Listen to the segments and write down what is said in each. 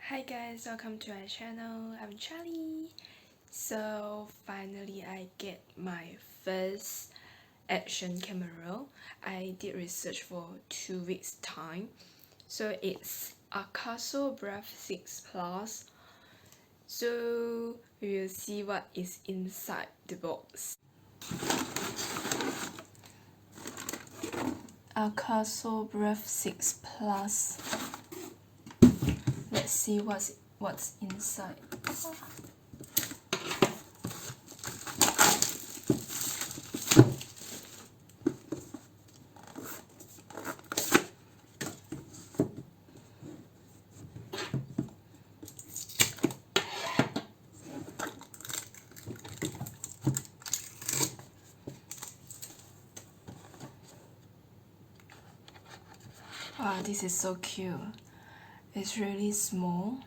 Hi guys, welcome to my channel. I'm Charlie. So finally I get my first action camera. I did research for 2 weeks time. So it's Akaso Breath 6 Plus. So we will see what is inside the box. Akaso Breath 6 Plus. Let's see what's inside. Wow, this is so cute. It's really small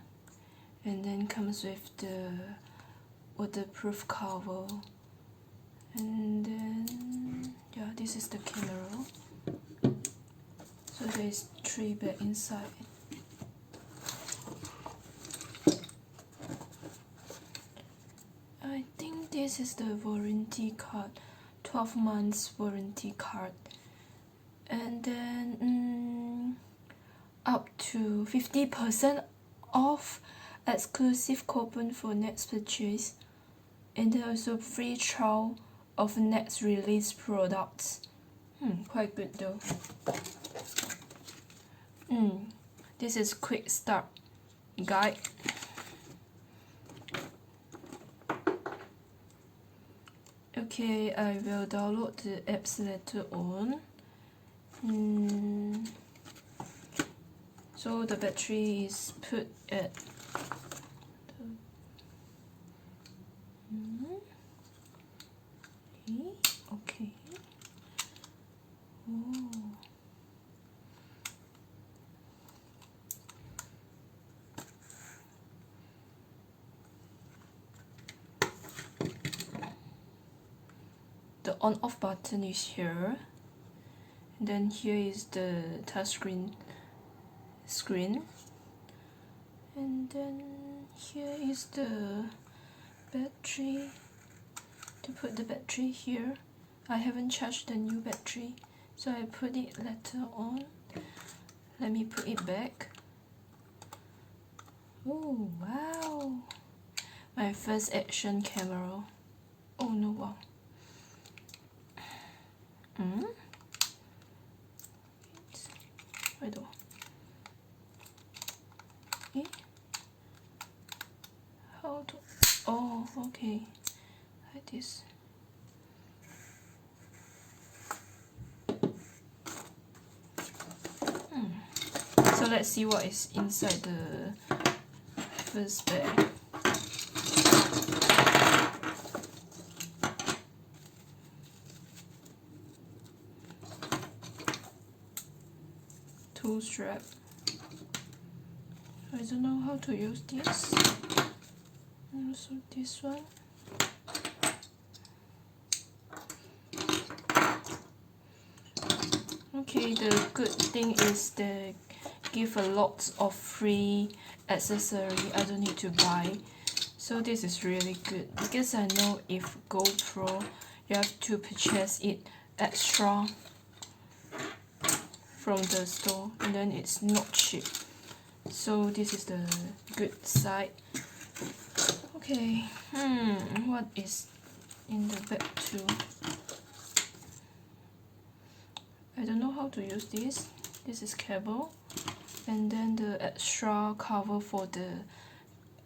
and then comes with the waterproof cover, and then yeah, this is the camera. So there's 3 bags inside. I think this is the warranty card, 12 months warranty card, and then up to 50% off exclusive coupon for next purchase, and then also free trial of next release products. Quite good though. This is quick start guide. Okay, I will download the apps later on. So the battery is put at okay. Oh. The on-off button is here. And then here is the touch screen. And then here is the battery. To put the battery here. I haven't charged the new battery, so I put it later on. Let me put it back. Oh wow! My first action camera. Oh no, wow. I don't. How to? Oh, okay. Like this. So let's see what is inside the first bag. Tool strap. I don't know how to use this. And also this one. Okay, the good thing is they give a lot of free accessory. I don't need to buy. So this is really good, because I know if GoPro, you have to purchase it extra from the store, and then it's not cheap. So this is the good side. Okay, what is in the bag too? I don't know how to use this. This is cable, and then the extra cover for the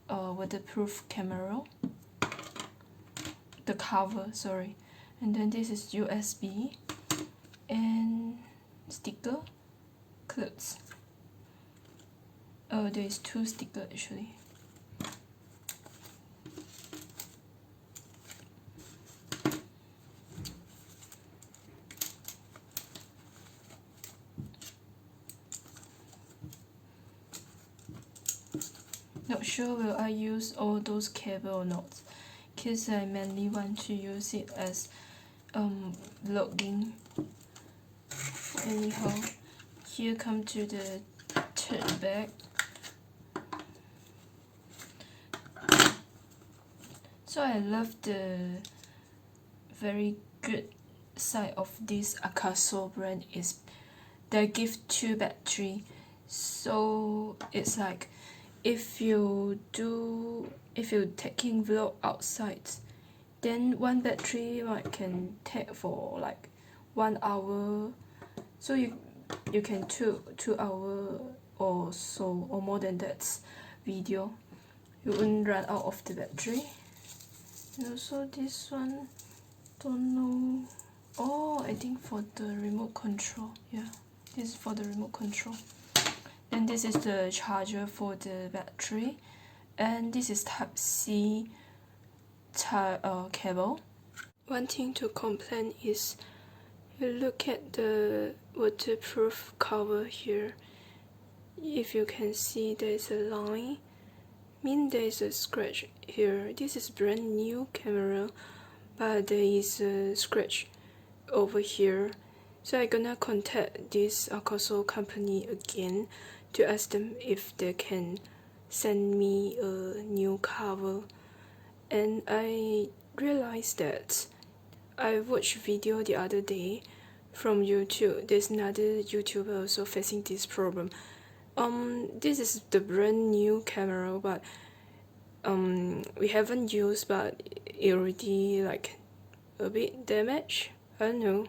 waterproof camera. The cover, sorry. And then this is USB and sticker clips. Oh, there is 2 stickers actually. Not sure will I use all those cable or not, because I mainly want to use it as vlogging. Anyhow, here come to the third bag. So I love the very good side of this Akaso brand is they give 2 battery. So it's like if you taking vlog outside, then 1 battery can take for like 1 hour. So you can 2 hour or so or more than that video. You won't run out of the battery. And also this one, don't know. Oh, I think for the remote control. Yeah, this is for the remote control. Then this is the charger for the battery, and this is Type C cable. One thing to complain is you look at the waterproof cover here. If you can see, there's a line. There's a scratch here. This is brand new camera, but there is a scratch over here. So I'm gonna contact this akaso company again to ask them if they can send me a new cover. And I realized that I watched a video the other day from YouTube. There's another YouTuber also facing this problem. This is the brand new camera, but we haven't used, but it already like a bit damaged. I don't know.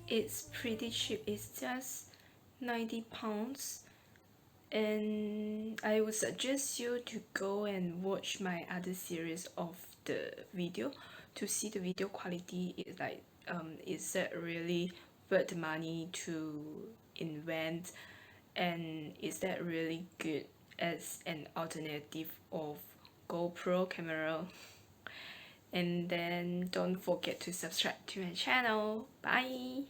It's pretty cheap. It's just 90 pounds. And I would suggest you to go and watch my other series of the video to see the video quality is like is that really worth the money to invent, and is that really good as an alternative of GoPro camera. And then don't forget to subscribe to my channel. Bye.